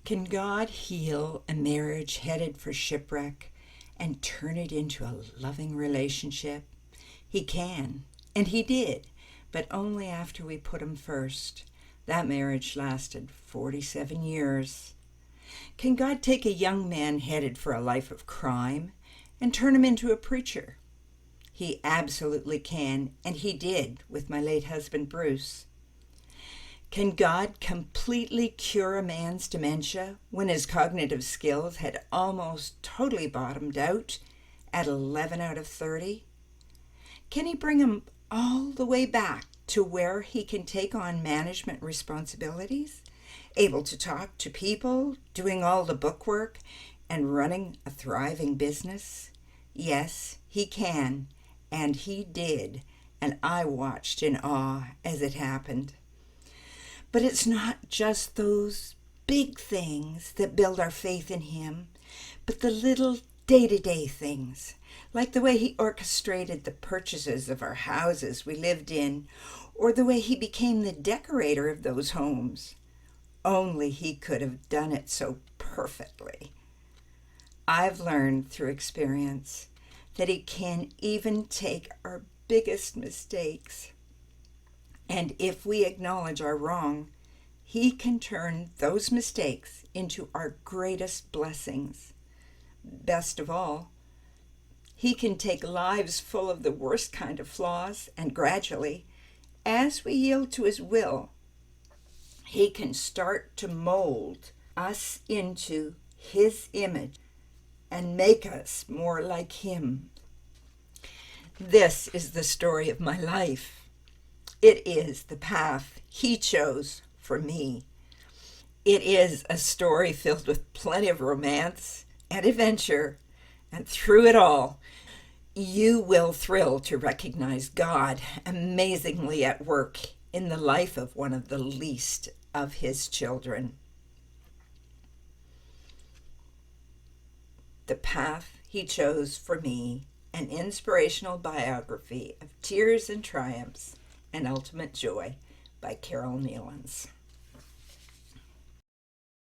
Can God heal a marriage headed for shipwreck and turn it into a loving relationship? He can, and He did, but only after we put Him first. That marriage lasted 47 years. Can God take a young man headed for a life of crime and turn him into a preacher? He absolutely can, and He did with my late husband Bruce. Can God completely cure a man's dementia when his cognitive skills had almost totally bottomed out at 11 out of 30? Can He bring him all the way back to where he can take on management responsibilities, able to talk to people, doing all the bookwork, and running a thriving business? Yes, He can, and He did, and I watched in awe as it happened. But it's not just those big things that build our faith in Him, but the little day-to-day things, like the way He orchestrated the purchases of our houses we lived in, or the way He became the decorator of those homes. Only He could have done it so perfectly. I've learned through experience that He can even take our biggest mistakes, and if we acknowledge our wrong, He can turn those mistakes into our greatest blessings. Best of all, He can take lives full of the worst kind of flaws, and gradually, as we yield to His will, He can start to mold us into His image and make us more like Him. This is the story of my life. It is the path He chose for me. It is a story filled with plenty of romance and adventure, and through it all, you will thrill to recognize God amazingly at work in the life of one of the least of His children. The Path He Chose for Me, an inspirational biography of tears and triumphs and ultimate joy by Carol Nealons.